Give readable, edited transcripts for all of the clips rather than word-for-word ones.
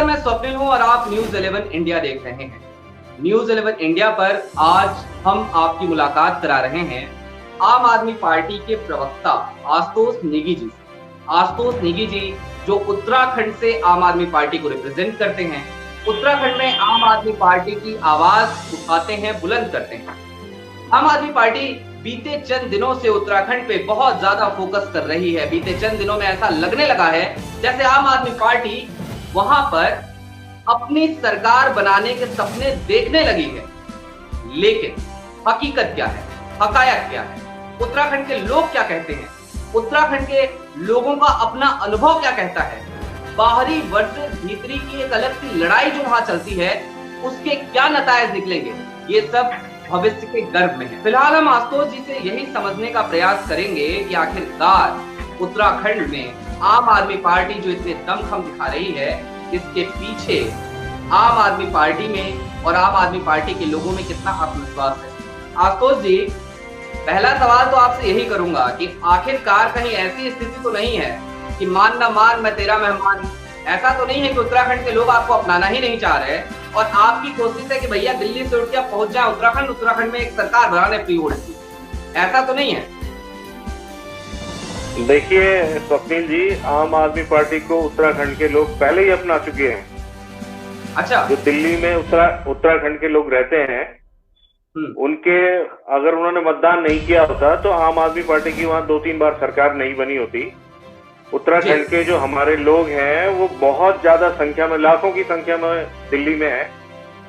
नमस्कार, मैं स्वप्निल हूँ और आप न्यूज़ 11 इंडिया देख रहे हैं। न्यूज़ 11 इंडिया पर आज हम आपकी मुलाकात करा रहे हैं आम आदमी पार्टी के प्रवक्ता आशुतोष नेगी जी से। आशुतोष नेगी जी जो उत्तराखंड से आम आदमी पार्टी को रिप्रेजेंट करते हैं, उत्तराखंड में आम आदमी पार्टी की आवाज उठाते हैं, बुलंद करते हैं। आम आदमी पार्टी बीते चंद दिनों से उत्तराखंड पे बहुत ज्यादा फोकस कर रही है। बीते चंद दिनों में ऐसा लगने लगा है जैसे आम आदमी पार्टी वहां पर अपनी सरकार बनाने के सपने देखने लगी है। लेकिन हकीकत क्या है, हकायत क्या है, उत्तराखंड के लोग क्या कहते हैं, उत्तराखंड के लोगों का अपना अनुभव क्या कहता है, बाहरी वर्सेस भीतरी की एक अलग सी लड़ाई जो वहां चलती है, उसके क्या नतायज निकलेंगे, ये सब भविष्य के गर्भ में है। फिलहाल हम आशुतोष जी से यही समझने का प्रयास करेंगे कि आखिरकार उत्तराखंड में आम आदमी पार्टी जो इतने दमखम दिखा रही है, इसके पीछे आम आदमी पार्टी में और आम आदमी पार्टी के लोगों में कितना आत्मविश्वास है। आशुतोष जी, पहला सवाल तो आपसे यही करूंगा कि आखिरकार कहीं ऐसी स्थिति तो नहीं है कि मान ना मान मैं तेरा मेहमान, ऐसा तो नहीं है कि उत्तराखंड के लोग आपको अपनाना ही नहीं चाह रहे और आपकी कोशिश है कि भैया दिल्ली से उठ के पहुंच जाए उत्तराखंड में एक सरकार बनाने फ्री होल्ड की, ऐसा तो नहीं है? देखिए स्वप्निल जी, आम आदमी पार्टी को उत्तराखंड के लोग पहले ही अपना चुके हैं। अच्छा, जो दिल्ली में उत्तराखंड के लोग रहते हैं, उनके अगर उन्होंने मतदान नहीं किया होता तो आम आदमी पार्टी की वहां 2-3 बार सरकार नहीं बनी होती। उत्तराखंड के जो हमारे लोग हैं वो बहुत ज्यादा संख्या में, लाखों की संख्या में दिल्ली में है।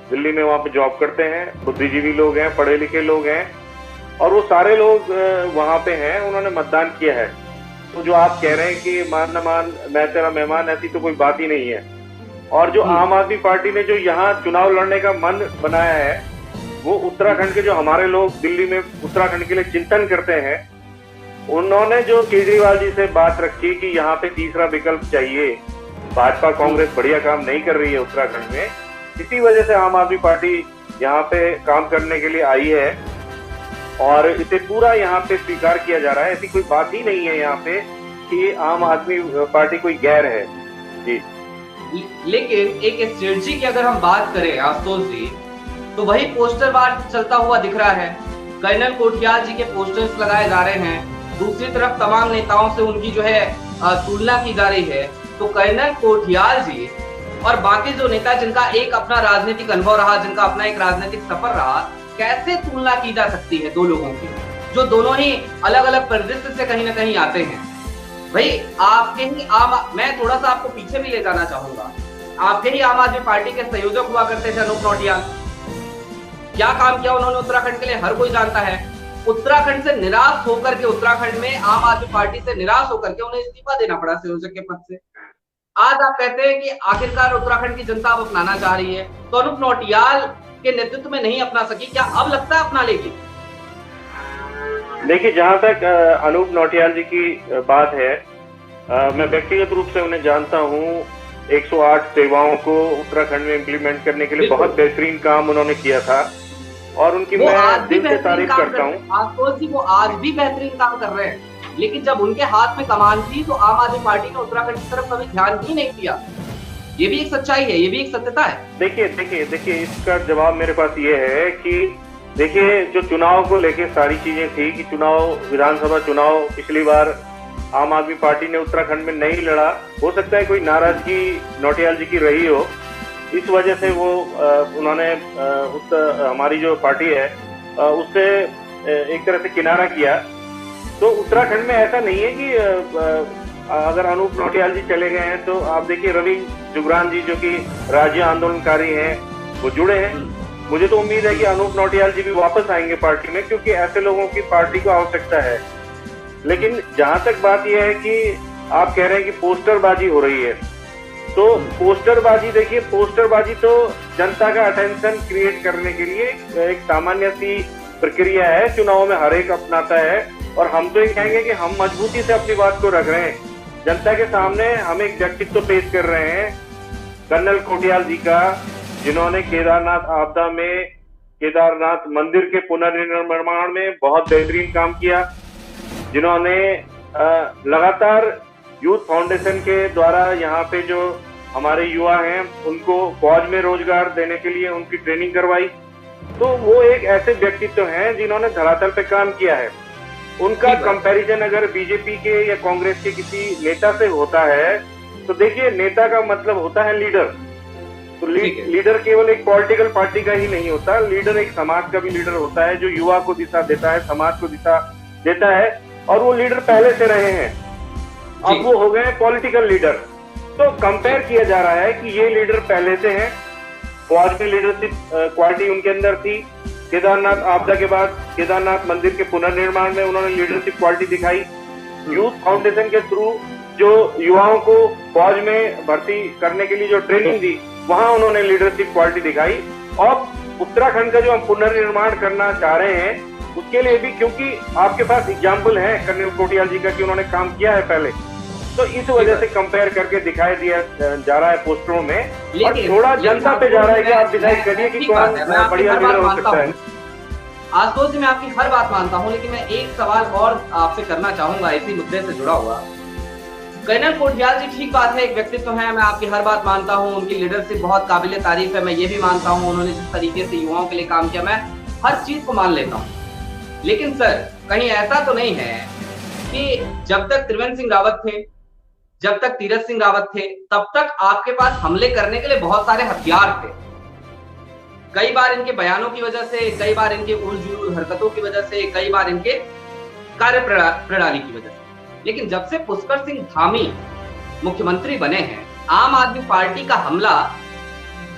दिल्ली में वहां पे जॉब करते हैं, बुद्धिजीवी लोग हैं, पढ़े लिखे लोग हैं और वो सारे लोग वहां पे हैं, उन्होंने मतदान किया है। तो जो आप कह रहे हैं कि मान न मान मैं तेरा मेहमान, ऐसी तो कोई बात ही नहीं है। और जो आम आदमी पार्टी ने जो यहाँ चुनाव लड़ने का मन बनाया है, वो उत्तराखंड के जो हमारे लोग दिल्ली में उत्तराखंड के लिए चिंतन करते हैं, उन्होंने जो केजरीवाल जी से बात रखी कि यहाँ पे तीसरा विकल्प चाहिए, भाजपा कांग्रेस बढ़िया काम नहीं कर रही है उत्तराखंड में, इसी वजह से आम आदमी पार्टी यहाँ पे काम करने के लिए आई है और इसे पूरा यहाँ पे स्वीकार किया जा रहा है। ऐसी कोई बात ही नहीं है यहाँ पे कि आम आदमी पार्टी कोई गैर है जी। लेकिन एक स्ट्रेटजी की अगर हम बात करें आशुतोष जी, तो वही पोस्टर बार चलता हुआ दिख रहा है। कर्नल कोठियाल जी के पोस्टर्स लगाए जा रहे हैं, दूसरी तरफ तमाम नेताओं से उनकी जो है तुलना की जा रही है। तो कर्नल कोठियाल जी और बाकी जो नेता जिनका एक अपना राजनीतिक अनुभव रहा, जिनका अपना एक राजनीतिक सफर रहा, कैसे तुलना की जा सकती है दो लोगों की जो दोनों ही अलग अलग परिदृश्य से कहीं ना कहीं आते हैं? भाई आपके ही मैं थोड़ा सा आपको पीछे भी ले जाना चाहूंगा। आपके ही आम आदमी पार्टी के संयोजक हुआ करते थे अनूप नौटियाल। क्या काम किया उन्होंने उत्तराखंड के लिए हर कोई जानता है। उत्तराखंड से निराश होकर के, उत्तराखंड में आम आदमी पार्टी से निराश होकर के उन्हें इस्तीफा देना पड़ा संयोजक के पद से। आज आप कहते हैं कि आखिरकार उत्तराखंड की जनता अब अपनाना चाह रही है, तो अनूप नौटियाल के नेतृत्व में नहीं अपना सकी, क्या अब लगता है अपना लेगी? देखिए, जहां तक अनूप नौटियाल जी की बात है, मैं व्यक्तिगत रूप से उन्हें जानता हूं। 108 सेवाओं को उत्तराखंड में इम्प्लीमेंट करने के लिए बहुत बेहतरीन काम उन्होंने किया था और उनकी मैं दिल से तारीफ करता हूँ। आशुतोष जी, वो आज भी बेहतरीन काम कर रहे हैं, लेकिन जब उनके हाथ में कमान थी तो आम आदमी पार्टी ने उत्तराखंड की तरफ कभी ध्यान ही नहीं दिया। ये भी एक सच्चाई है, ये भी एक सत्यता है। देखिए इसका जवाब मेरे पास ये है कि देखिए, जो चुनाव को लेके सारी चीजें थी कि चुनाव, विधानसभा चुनाव पिछली बार आम आदमी पार्टी ने उत्तराखंड में नहीं लड़ा, हो सकता है कोई नाराजगी नौटियाल जी की रही हो, इस वजह से वो उन्होंने हमारी जो पार्टी है उससे एक तरह से किनारा किया। तो उत्तराखंड में ऐसा नहीं है कि अगर अनूप नौटियाल जी चले गए हैं तो आप देखिए रवि जुगरान जी जो कि राज्य आंदोलनकारी हैं, वो जुड़े हैं। मुझे तो उम्मीद है कि अनूप नौटियाल जी भी वापस आएंगे पार्टी में, क्योंकि ऐसे लोगों की पार्टी को आवश्यकता है। लेकिन जहां तक बात यह है कि आप कह रहे हैं कि पोस्टरबाजी हो रही है, तो पोस्टरबाजी, देखिए पोस्टरबाजी तो जनता का अटेंशन क्रिएट करने के लिए एक सामान्य सी प्रक्रिया है, चुनाव में हर एक अपनाता है। और हम तो ये कहेंगे कि हम मजबूती से अपनी बात को रख रहे हैं जनता के सामने। हम एक व्यक्तित्व पेश कर रहे हैं कर्नल कोठियाल जी का, जिन्होंने केदारनाथ आपदा में, केदारनाथ मंदिर के पुनर्निर्माण में बहुत बेहतरीन काम किया, जिन्होंने लगातार यूथ फाउंडेशन के द्वारा यहाँ पे जो हमारे युवा हैं उनको फौज में रोजगार देने के लिए उनकी ट्रेनिंग करवाई। तो वो एक ऐसे व्यक्तित्व हैं जिन्होंने धरातल पे काम किया है। उनका कंपैरिजन अगर बीजेपी के या कांग्रेस के किसी नेता से होता है तो देखिए, नेता का मतलब होता है लीडर। तो लीडर केवल एक पॉलिटिकल पार्टी का ही नहीं होता, लीडर एक समाज का भी लीडर होता है, जो युवा को दिशा देता है, समाज को दिशा देता है। और वो लीडर पहले से रहे हैं, अब वो हो गए पॉलिटिकल लीडर। तो कंपेयर किया जा रहा है कि ये लीडर पहले से हैं, फौज में लीडरशिप क्वालिटी उनके अंदर थी। केदारनाथ आपदा के बाद केदारनाथ मंदिर के पुनर्निर्माण में उन्होंने लीडरशिप क्वालिटी दिखाई। यूथ फाउंडेशन के थ्रू जो युवाओं को फौज में भर्ती करने के लिए जो ट्रेनिंग दी, वहां उन्होंने लीडरशिप क्वालिटी दिखाई। और उत्तराखंड का जो हम पुनर्निर्माण करना चाह रहे हैं उसके लिए भी, क्योंकि आपके पास एग्जाम्पल है कर्नल कोटियाल जी का कि उन्होंने काम किया है पहले, तो इस वजह से कंपेयर करके दिखाई दिया जा रहा है पोस्टरों में। और थोड़ा जनता पे जा रहा है कि आप डिसाइड करिए कि कौन बढ़िया लीडर हो सकता है। आशुतोष जी, मैं आपकी हर बात मानता हूं, लेकिन मैं एक सवाल और आपसे करना चाहूंगा इसी मुद्दे से जुड़ा हुआ। कर्नल कोटियाल जी, ठीक बात है, एक व्यक्तित्व है, मैं आपकी हर बात मानता हूं, उनकी लीडरशिप बहुत काबिले तारीफ है, मैं ये भी मानता हूं उन्होंने जिस तरीके से युवाओं के लिए काम किया, मैं हर चीज को मान लेता हूं। लेकिन सर, कहीं ऐसा तो नहीं है कि जब तक त्रिवेंद्र सिंह रावत थे, जब तक तीरथ सिंह रावत थे, तब तक आपके पास हमले करने के लिए बहुत सारे हथियार थे। कई बार इनके बयानों की वजह से, कई बार इनके उलझुल हरकतों की वजह से, कई बार इनके कार्य प्रणाली की वजह से। लेकिन जब से पुष्कर सिंह धामी मुख्यमंत्री बने हैं, आम आदमी पार्टी का हमला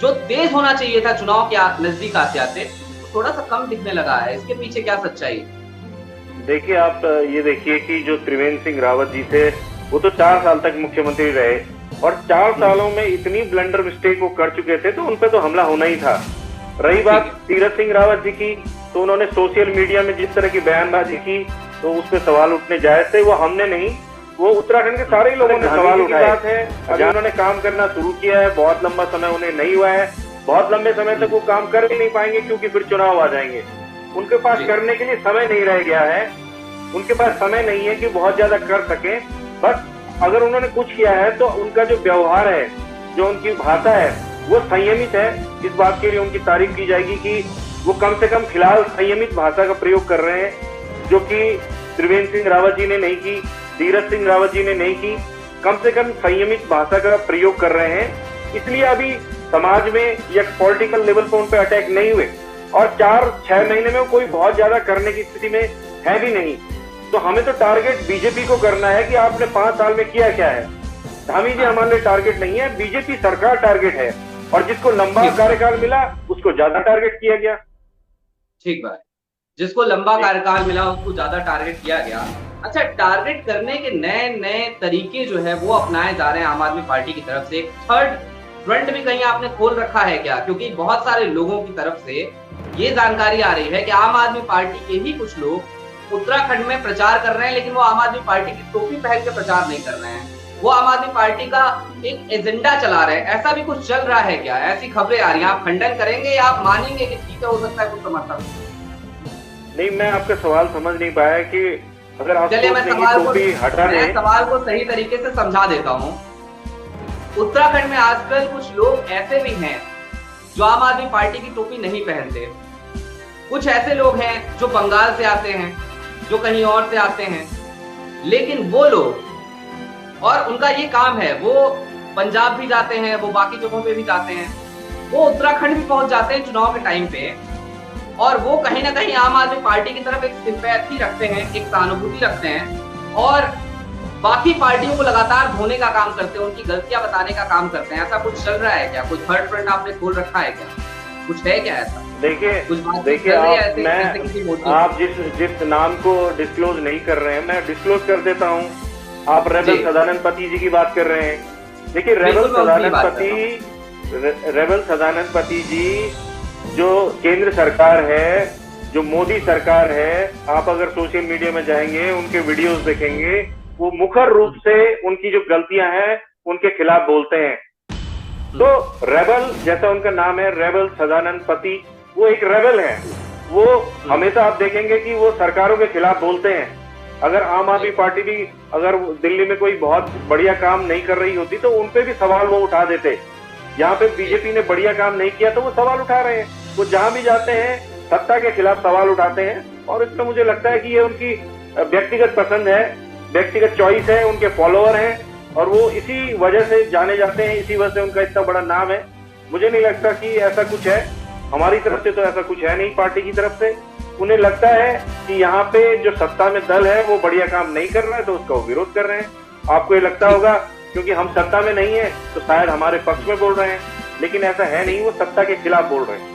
जो तेज होना चाहिए था चुनाव के नजदीक आते आते, थोड़ा सा कम दिखने लगा है। इसके पीछे क्या सच्चाई है? देखिए, आप ये देखिए कि जो त्रिवेंद्र सिंह रावत जी थे वो तो 4 साल तक मुख्यमंत्री रहे और 4 सालों में इतनी ब्लंडर मिस्टेक वो कर चुके थे, तो उन पे तो हमला होना ही था। रही बात तीरथ सिंह रावत जी की, तो उन्होंने सोशल मीडिया में जिस तरह की बयानबाजी की, तो उस पे सवाल उठने जायज थे। वो हमने नहीं, वो उत्तराखंड के सारे ही लोगों ने सवाल उठाए। बात है, अभी उन्होंने काम करना शुरू किया है, बहुत लंबा समय उन्हें नहीं हुआ है, बहुत लंबे समय तक वो काम कर ही नहीं पाएंगे क्योंकि फिर चुनाव आ जाएंगे। उनके पास करने के लिए समय नहीं रह गया है, उनके पास समय नहीं है कि बहुत ज्यादा कर सके। बस अगर उन्होंने कुछ किया है तो उनका जो व्यवहार है, जो उनकी भाषा है, वो संयमित है। इस बात के लिए उनकी तारीफ की जाएगी कि वो कम से कम फिलहाल संयमित भाषा का प्रयोग कर रहे हैं, जो कि त्रिवेंद्र सिंह रावत जी ने नहीं की, तीरथ सिंह रावत जी ने नहीं की। कम से कम संयमित भाषा का प्रयोग कर रहे हैं, इसलिए अभी समाज में या पॉलिटिकल लेवल पर उन पर अटैक नहीं हुए। और 4-6 महीने में कोई बहुत ज्यादा करने की स्थिति में है भी नहीं। तो हमें तो टारगेट बीजेपी को करना है कि आपने 5 साल में किया क्या है। धामी जी हमारे लिए टारगेट नहीं है, बीजेपी सरकार टारगेट है, और जिसको लंबा कार्यकाल मिला उसको ज्यादा टारगेट किया गया। ठीक बात, जिसको लंबा कार्यकाल मिला उसको ज्यादा टारगेट किया गया। अच्छा, टारगेट करने के नए नए तरीके जो है वो अपनाए जा रहे हैं आम आदमी पार्टी की तरफ से। थर्ड फ्रंट भी कहीं आपने खोल रखा है क्या? क्योंकि बहुत सारे लोगों की तरफ से ये जानकारी आ रही है कि आम आदमी पार्टी के ही कुछ लोग उत्तराखंड में प्रचार कर रहे हैं, लेकिन वो आम आदमी पार्टी की टोपी पहन के प्रचार नहीं कर रहे हैं, वो आम आदमी पार्टी का एक एजेंडा चला रहे हैं। ऐसा भी कुछ चल रहा है क्या? ऐसी खबरें आ रही हैं, आप खंडन करेंगे या आप मानेंगे कि ठीक है, हो सकता है कुछ समर्थन? नहीं, मैं आपका सवाल समझ नहीं पाया कि अगर आप सवाल को सही तरीके से समझा देता हूँ। उत्तराखंड में आजकल कुछ लोग ऐसे भी हैं जो आम आदमी पार्टी की टोपी नहीं पहनते। कुछ ऐसे लोग हैं जो बंगाल से आते हैं, जो कहीं और से आते हैं, लेकिन वो लोग, और उनका ये काम है, वो पंजाब भी जाते हैं, वो बाकी जगहों पे भी जाते हैं, वो उत्तराखंड भी पहुंच जाते हैं चुनाव के टाइम पे, और वो कहीं ना कहीं आम आदमी पार्टी की तरफ एक सिंपैथी रखते हैं, एक सहानुभूति रखते हैं, और बाकी पार्टियों को लगातार धोने का काम करते हैं, उनकी गलतियां बताने का काम करते हैं। ऐसा कुछ चल रहा है क्या? कोई थर्ड फ्रंट आपने खोल रखा है क्या? कुछ है क्या ऐसा? देखिए आप जिस नाम को डिस्क्लोज नहीं कर रहे हैं, मैं डिस्क्लोज कर देता हूँ। आप रेबल सदानंद पति जी की बात कर रहे हैं। देखिए, रेबल सदानंद पति जी जो केंद्र सरकार है, जो मोदी सरकार है, आप अगर सोशल मीडिया में जाएंगे, उनके वीडियोस देखेंगे, वो मुखर रूप से उनकी जो गलतियां हैं उनके खिलाफ बोलते हैं। तो रेबल, जैसा उनका नाम है, रेबल सदानंद पति, वो एक रेबल है। वो हमेशा आप देखेंगे कि वो सरकारों के खिलाफ बोलते हैं। अगर आम आदमी पार्टी भी अगर दिल्ली में कोई बहुत बढ़िया काम नहीं कर रही होती तो उनपे भी सवाल वो उठा देते। यहाँ पे बीजेपी ने बढ़िया काम नहीं किया तो वो सवाल उठा रहे हैं। वो जहां भी जाते हैं सत्ता के खिलाफ सवाल उठाते हैं और इसमें मुझे लगता है कि ये उनकी व्यक्तिगत पसंद है, व्यक्तिगत चॉइस है, उनके फॉलोअर हैं और वो इसी वजह से जाने जाते हैं, इसी वजह से उनका इतना बड़ा नाम है। मुझे नहीं लगता कि ऐसा कुछ है, हमारी तरफ से तो ऐसा कुछ है नहीं, पार्टी की तरफ से। उन्हें लगता है कि यहाँ पे जो सत्ता में दल है वो बढ़िया काम नहीं कर रहा है तो उसका वो विरोध कर रहे हैं। आपको ये लगता होगा क्योंकि हम सत्ता में नहीं है तो शायद हमारे पक्ष में बोल रहे हैं, लेकिन ऐसा है नहीं, वो सत्ता के खिलाफ बोल रहे हैं।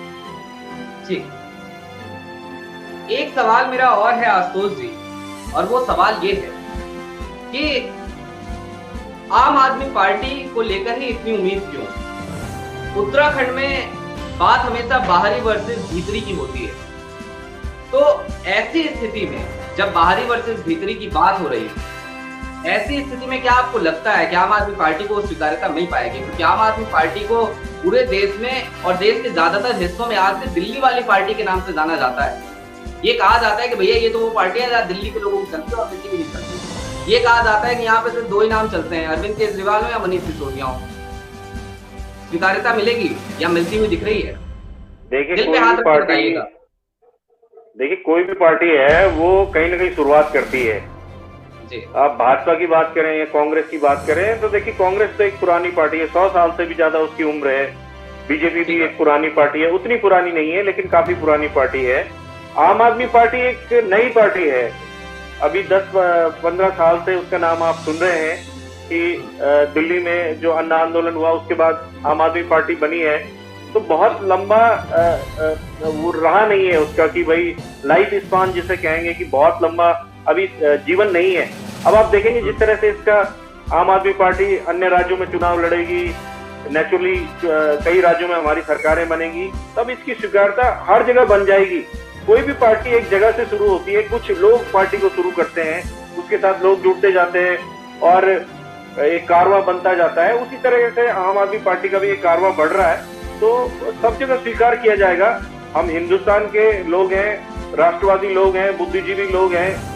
जी, एक सवाल मेरा और है आशुतोष जी, और वो सवाल ये है कि आम आदमी पार्टी को लेकर ही इतनी उम्मीद क्यों? उत्तराखंड में बात हमेशा बाहरी वर्सेस भीतरी की होती है, तो ऐसी स्थिति में जब बाहरी वर्सेस भीतरी की बात हो रही है, ऐसी स्थिति में क्या आपको लगता है कि आम आदमी पार्टी को स्वीकार्यता मिल पाएगी? क्योंकि आम आदमी पार्टी को पूरे देश में और देश के ज्यादातर हिस्सों में आज से दिल्ली वाली पार्टी के नाम से जाना जाता है। ये कहा जाता है कि भैया ये तो वो पार्टी है जहाँ दिल्ली के लोगों की चलती है और दिल्ली की नहीं चलती। ये कहा जाता है कि यहाँ पे सिर्फ दो ही नाम चलते हैं, अरविंद केजरीवाल हो या मनीष सिसोदिया हो। स्वीकार्यता मिलेगी या मिलती हुई दिख रही है? देखिए दिल पे हाथ रख के बताइएगा। देखिए कोई भी पार्टी है वो कहीं ना कहीं शुरुआत करती है। आप भाजपा की बात करें या कांग्रेस की बात करें तो देखिए कांग्रेस तो एक पुरानी पार्टी है, 100 साल से भी ज्यादा उसकी उम्र है। बीजेपी भी एक पुरानी पार्टी है, उतनी पुरानी नहीं है लेकिन काफी पुरानी पार्टी है। आम आदमी पार्टी एक नई पार्टी है, अभी 10-15 साल से उसका नाम आप सुन रहे हैं कि दिल्ली में जो अन्ना आंदोलन हुआ उसके बाद आम आदमी पार्टी बनी है। तो बहुत लंबा वो रहा नहीं है उसका कि भाई लाइफ स्पान जिसे कहेंगे कि बहुत लंबा अभी जीवन नहीं है। अब आप देखेंगे जिस तरह से इसका आम आदमी पार्टी अन्य राज्यों में चुनाव लड़ेगी, नेचुरली कई राज्यों में हमारी सरकारें बनेगी, तब इसकी स्वीकार्यता हर जगह बन जाएगी। कोई भी पार्टी एक जगह से शुरू होती है, कुछ लोग पार्टी को शुरू करते हैं, उसके साथ लोग जुड़ते जाते हैं और एक कारवां बनता जाता है। उसी तरह से आम आदमी पार्टी का भी एक कारवां बढ़ रहा है, तो सब जगह स्वीकार किया जाएगा। हम हिंदुस्तान के लोग हैं, राष्ट्रवादी लोग हैं, बुद्धिजीवी लोग हैं,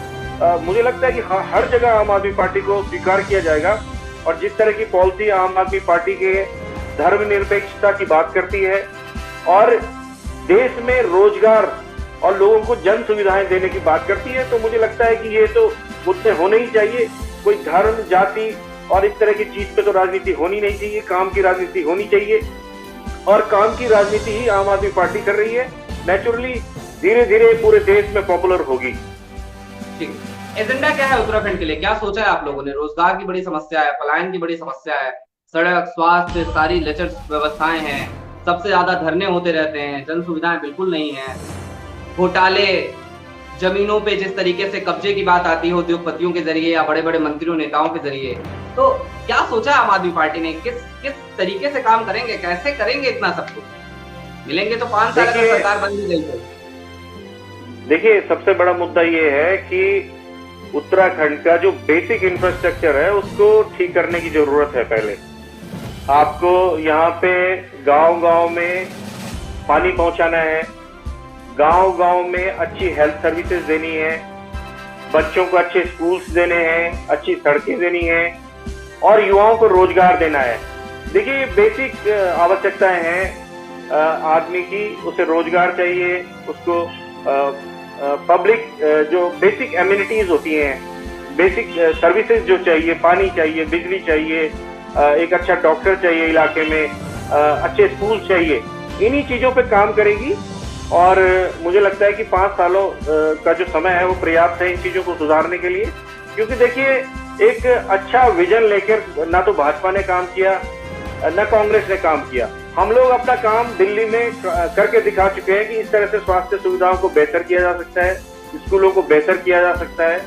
मुझे लगता है कि हर जगह आम आदमी पार्टी को स्वीकार किया जाएगा। और जिस तरह की पॉलिसी आम आदमी पार्टी के धर्मनिरपेक्षता की बात करती है और देश में रोजगार और लोगों को जन सुविधाएं देने की बात करती है, तो मुझे लगता है कि ये तो मुद्दे होने ही चाहिए। कोई धर्म, जाति और इस तरह की चीज पे तो राजनीति होनी नहीं चाहिए, काम की राजनीति होनी चाहिए और काम की राजनीति ही आम आदमी पार्टी कर रही है। नेचुरली धीरे धीरे पूरे देश में पॉपुलर होगी। ठीक है, एजेंडा क्या है उत्तराखंड के लिए? क्या सोचा है आप लोगों ने? रोजगार की बड़ी समस्या है, पलायन की बड़ी समस्या है, सड़क, स्वास्थ्य, सारी लचर व्यवस्थाएं हैं, सबसे ज्यादा धरने होते रहते हैं, जन सुविधाएं बिल्कुल नहीं है, घोटाले, जमीनों पे जिस तरीके से कब्जे की बात आती है उद्योगपतियों के जरिए या बड़े बड़े मंत्रियों नेताओं के जरिए। तो क्या सोचा आम आदमी पार्टी ने? किस तरीके से काम करेंगे, कैसे करेंगे इतना सब कुछ? मिलेंगे तो 5 साल अगर सरकार बन भी गई तो। देखिए सबसे बड़ा मुद्दा ये है कि उत्तराखंड का जो बेसिक इंफ्रास्ट्रक्चर है उसको ठीक करने की जरूरत है। पहले आपको यहाँ पे गांव-गांव में पानी पहुंचाना है, गांव-गांव में अच्छी हेल्थ सर्विसेज देनी है, बच्चों को अच्छे स्कूल्स देने हैं, अच्छी सड़कें देनी है और युवाओं को रोजगार देना है। देखिए ये बेसिक आवश्यकताएं हैं आदमी की। उसे रोजगार चाहिए, उसको पब्लिक जो बेसिक एमिनिटीज होती हैं, बेसिक सर्विसेज जो चाहिए, पानी चाहिए, बिजली चाहिए, एक अच्छा डॉक्टर चाहिए इलाके में, अच्छे स्कूल चाहिए, इन्हीं चीजों पे काम करेगी। और मुझे लगता है कि 5 सालों का जो समय है वो पर्याप्त है इन चीजों को सुधारने के लिए। क्योंकि देखिए एक अच्छा विजन लेकर ना तो भाजपा ने काम किया न कांग्रेस ने काम किया। हम लोग अपना काम दिल्ली में करके दिखा चुके हैं कि इस तरह से स्वास्थ्य सुविधाओं को बेहतर किया जा सकता है, स्कूलों को बेहतर किया जा सकता है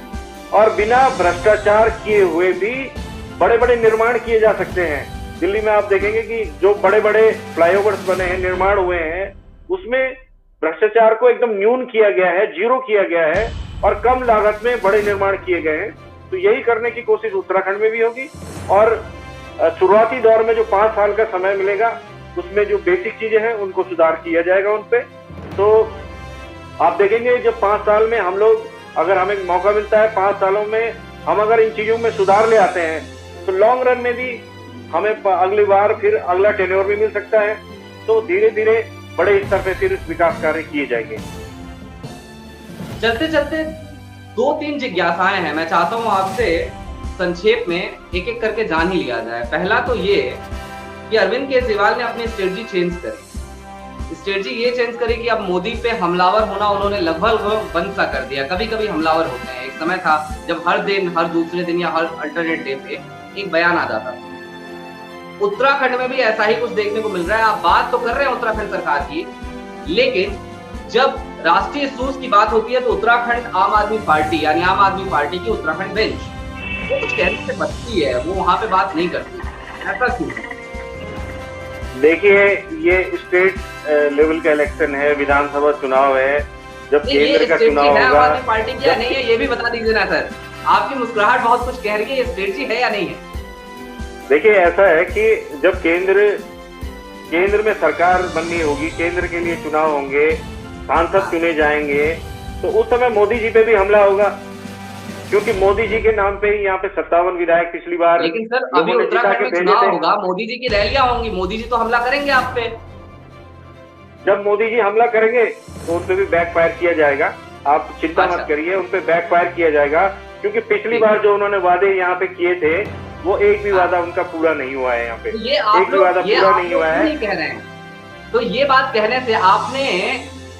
और बिना भ्रष्टाचार किए हुए भी बड़े बड़े निर्माण किए जा सकते हैं। दिल्ली में आप देखेंगे कि जो बड़े बड़े फ्लाईओवर्स बने हैं, निर्माण हुए हैं, उसमें भ्रष्टाचार को एकदम न्यून किया गया है, जीरो किया गया है और कम लागत में बड़े निर्माण किए गए हैं। तो यही करने की कोशिश उत्तराखंड में भी होगी और शुरुआती दौर में जो 5 साल का समय मिलेगा उसमें जो बेसिक चीजें हैं उनको सुधार किया जाएगा उन पे। तो आप देखेंगे जब 5 साल में हम लोग अगर हमें मौका मिलता है 5 सालों में, हम अगर इन चीजों में सुधार ले आते हैं तो लॉन्ग रन में भी हमें अगली बार फिर अगला टेन्योर भी मिल सकता है। तो धीरे धीरे बड़े स्तर पे फिर विकास कार्य किए जाएंगे। चलते चलते 2-3 जिज्ञासाएं हैं, मैं चाहता हूं आपसे संक्षेप में एक एक करके जान ही लिया जाए। पहला तो ये कि अरविंद केजरीवाल ने अपनी स्ट्रेटजी चेंज करी। स्ट्रेटजी ये चेंज करी कि अब मोदी पे हमलावर होना उन्होंने लगभग बंद सा कर दिया। कभी कभी हमलावर होते हैं, एक समय था जब हर दिन, हर दूसरे दिन या हर अल्टरनेट डे पे एक बयान आ जाता था। उत्तराखंड में भी ऐसा ही कुछ देखने को मिल रहा है। आप बात तो कर रहे हैं उत्तराखंड सरकार की, लेकिन जब राष्ट्रीय इश्यूज की बात होती है तो उत्तराखंड आम आदमी पार्टी यानी आम आदमी पार्टी की उत्तराखंड बेंच वो कुछ कहने से बचती है, वो वहां पे बात नहीं करती। ऐसा क्यों? देखिए, ये स्टेट लेवल का इलेक्शन है, विधानसभा चुनाव है, जब केंद्र का चुनाव होगा। आम आदमी पार्टी की या नहीं है ये भी बता दीजिए ना सर। आपकी मुस्कुराहट बहुत कुछ कह रही है, ये स्ट्रेटजी है या नहीं है? देखिए, ऐसा है कि जब केंद्र में सरकार बननी होगी, केंद्र के लिए चुनाव होंगे, सांसद चुने जाएंगे, तो उस समय मोदी जी पे भी हमला होगा, क्योंकि मोदी जी के नाम पे ही यहाँ पे 57 विधायक पिछली बार। लेकिन सर अभी उत्तराखंड में चुनाव होगा, मोदी जी की रैलियां होंगी, मोदी जी तो हमला करेंगे आप पे। जब मोदी जी हमला करेंगे तो उन पे भी बैकफायर किया जाएगा, आप चिंता मत करिए, उन पे बैकफायर किया जाएगा, क्योंकि पिछली बार जो उन्होंने वादे यहाँ पे किए थे वो एक भी वादा उनका पूरा नहीं हुआ है। यहाँ पे एक भी वादा पूरा नहीं हुआ है। कह रहे हैं तो ये बात कहने से आपने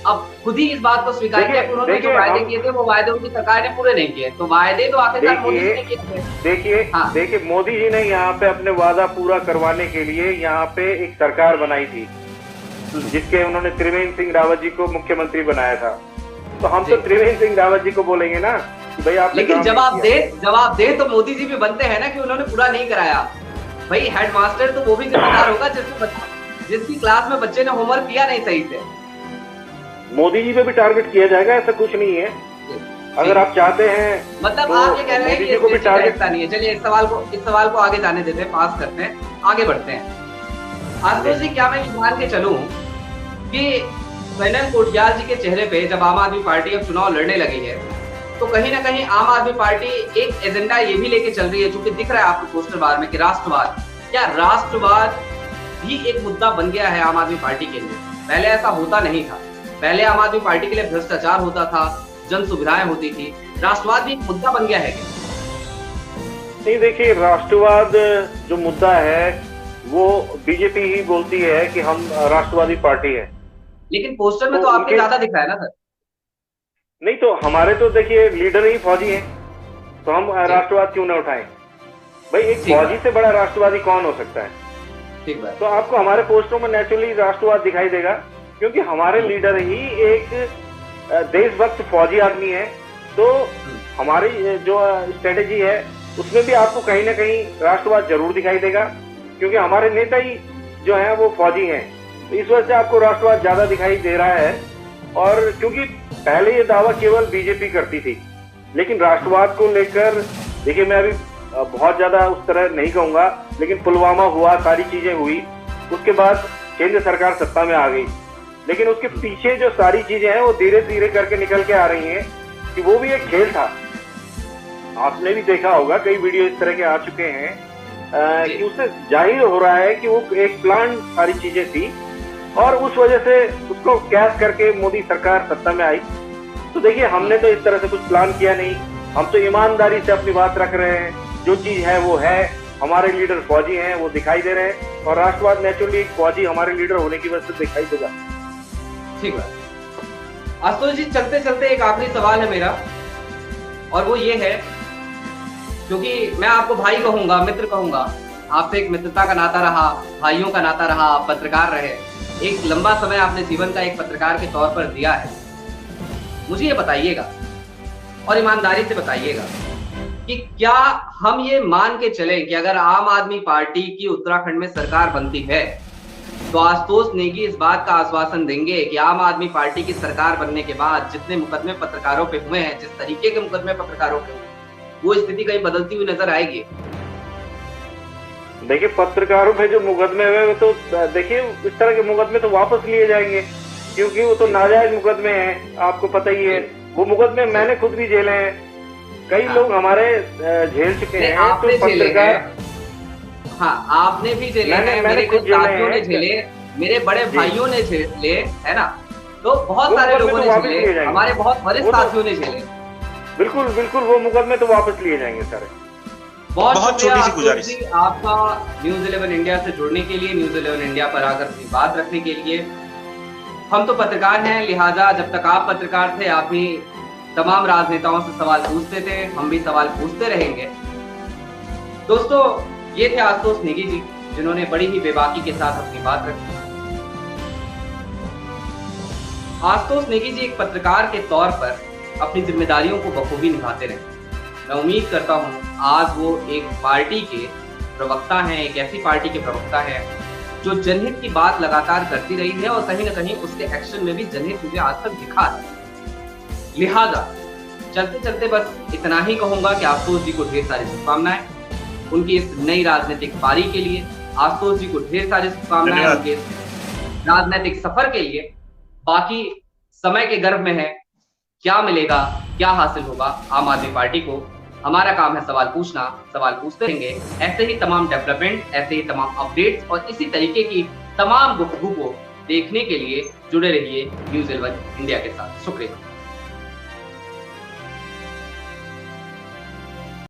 अब खुद ही इस बात को स्वीकार किया कि उन्होंने जो वायदे किए थे वो वायदे उनकी सरकार ने पूरे नहीं किए। तो वायदे तो आखिरकार मोदी जी ने किए थे। देखिए, मोदी जी ने यहाँ पे अपने वादा पूरा करवाने के लिए यहाँ पे एक सरकार बनाई थी, जिसके उन्होंने त्रिवेंद्र सिंह रावत जी को मुख्यमंत्री बनाया था। तो हम तो त्रिवेंद्र सिंह रावत जी को बोलेंगे ना कि भाई आप, लेकिन जवाब दे तो मोदी जी भी बनते हैं ना कि उन्होंने पूरा नहीं कराया। भाई हेडमास्टर तो वो भी जिम्मेदार होगा जिसकी क्लास में बच्चे ने होमवर्क किया नहीं सही से। मोदी जी पे भी टारगेट किया जाएगा, ऐसा कुछ नहीं है। अगर आप चाहते हैं, मतलब आप ये कह रहे हैं कि को भी टारगेट नहीं है। चलिए इस सवाल को आगे जाने देते हैं, पास करते हैं, आगे बढ़ते हैं। आशुतोष जी, क्या मैं ये मान के चलूं कि कर्नल कोठियाल जी के चेहरे पे जब आम आदमी पार्टी अब चुनाव लड़ने लगी है तो कहीं ना कहीं आम आदमी पार्टी एक एजेंडा ये भी लेके चल रही है, जो कि दिख रहा है आपको पोस्टर बार में, कि राष्ट्रवाद। क्या राष्ट्रवाद भी एक मुद्दा बन गया है आम आदमी पार्टी के लिए? पहले ऐसा होता नहीं था। पहले आम आदमी पार्टी के लिए भ्रष्टाचार होता था, जन सुविधाएं होती थी। राष्ट्रवाद भी एक मुद्दा बन गया है क्या? नहीं, देखिए, राष्ट्रवाद जो मुद्दा है वो बीजेपी ही बोलती है कि हम राष्ट्रवादी पार्टी है, लेकिन पोस्टर में तो आपके ज्यादा दिख रहा है ना सर। नहीं, तो हमारे तो देखिए लीडर ही फौजी हैं, तो हम राष्ट्रवाद क्यों ना उठाएं? भाई, एक फौजी से बड़ा राष्ट्रवादी कौन हो सकता है? ठीक बात। तो आपको हमारे पोस्टरों में नेचुरली राष्ट्रवाद दिखाई देगा, क्योंकि हमारे लीडर ही एक देशभक्त फौजी आदमी है। तो हमारी जो स्ट्रेटेजी है उसमें भी आपको कहीं ना कहीं राष्ट्रवाद जरूर दिखाई देगा, क्योंकि हमारे नेता ही जो है वो फौजी हैं। तो इस वजह से आपको राष्ट्रवाद ज्यादा दिखाई दे रहा है। और क्योंकि पहले ये दावा केवल बीजेपी करती थी, लेकिन राष्ट्रवाद को लेकर देखिए, मैं अभी बहुत ज्यादा उस तरह नहीं कहूंगा, लेकिन पुलवामा हुआ, सारी चीजें हुई, उसके बाद केंद्र सरकार सत्ता में आ गई, लेकिन उसके पीछे जो सारी चीजें हैं वो धीरे धीरे करके निकल के आ रही हैं कि वो भी एक खेल था। आपने भी देखा होगा, कई वीडियो इस तरह के आ चुके हैं कि उससे जाहिर हो रहा है कि वो एक प्लान सारी चीजें थी, और उस वजह से उसको कैश करके मोदी सरकार सत्ता में आई। तो देखिए, हमने तो इस तरह से कुछ प्लान किया नहीं, हम तो ईमानदारी से अपनी बात रख रहे हैं, जो चीज है वो है। हमारे लीडर फौजी हैं, वो दिखाई दे रहे हैं, और राष्ट्रवाद नेचुरली एक फौजी हमारे लीडर होने की वजह से दिखाई देगा। ठीक है आशुतोष जी, चलते चलते एक आखिरी सवाल है मेरा, और वो ये है, क्योंकि मैं आपको भाई कहूंगा, मित्र कहूंगा, आपसे एक मित्रता का नाता रहा, भाइयों का नाता रहा, आप पत्रकार रहे, एक लंबा समय आपने जीवन का एक पत्रकार के तौर पर दिया है। मुझे ये बताइएगा और ईमानदारी से बताइएगा कि क्या हम ये मान के चलें कि अगर आम आदमी पार्टी की उत्तराखंड में सरकार बनती है तो आशुतोष नेगी इस बात का आश्वासन देंगे कि आम आदमी पार्टी की सरकार बनने के बाद जितने मुकदमे पत्रकारों पे हुए हैं, जिस तरीके के मुकदमे पत्रकारों पे हुए, वो स्थिति कहीं बदलती हुई नजर आएगी? देखिए, पत्रकारों पे जो मुकदमे हुए तो देखिए, इस तरह के मुकदमे तो वापस लिए जाएंगे, क्योंकि वो तो नाजायज मुकदमे हैं, आपको पता ही है। वो मुकदमे मैंने खुद भी झेले हैं, कई लोग हमारे झेल चुके हैं। आपने तो पत्रकार, हाँ आपने भी झेले हैं, मेरे कुछ साथियों ने झेले, मेरे बड़े भाइयों ने झेले, है ना, तो बहुत सारे लोगों ने झेले, हमारे बहुत वरिष्ठ साथियों ने झेले। बिल्कुल बिल्कुल, वो मुकदमे तो वापस लिए जाएंगे सारे। बहुत छोटी सी गुजारिश आपका न्यूज़ 11 इंडिया से जुड़ने के लिए, न्यूज़ 11 इंडिया पर आकर अपनी बात रखने के लिए। हम तो पत्रकार हैं, लिहाजा जब तक आप पत्रकार थे आप भी तमाम राजनेताओं से सवाल पूछते थे, हम भी सवाल पूछते रहेंगे। दोस्तों, ये थे आशुतोष नेगी जी, जिन्होंने बड़ी ही बेबाकी के साथ अपनी बात रखी। आशुतोष नेगी जी एक पत्रकार के तौर पर अपनी जिम्मेदारियों को बखूबी निभाते रहे। मैं उम्मीद करता हूं आज वो एक पार्टी के प्रवक्ता हैं, एक ऐसी पार्टी के प्रवक्ता हैं जो जनहित की बात लगातार करती रही है और कहीं ना कहीं उसके एक्शन में भी जनहित मुझे आज तक दिखा है। लिहाजा चलते चलते बस इतना ही कहूंगा कि आशुतोष जी को ढेर सारी शुभकामनाएं उनकी इस नई राजनीतिक पारी के लिए। आशुतोष जी को ढेर सारी शुभकामनाएं उनके राजनीतिक सफर के लिए। बाकी समय के गर्भ में है, क्या मिलेगा, क्या हासिल होगा आम आदमी पार्टी को, हमारा काम है सवाल पूछना, सवाल पूछते रहेंगे। ऐसे ही तमाम डेवलपमेंट, ऐसे ही तमाम अपडेट्स और इसी तरीके की तमाम गुफ्तगू को देखने के लिए जुड़े रहिए न्यूज़ 11 इंडिया के साथ। शुक्रिया।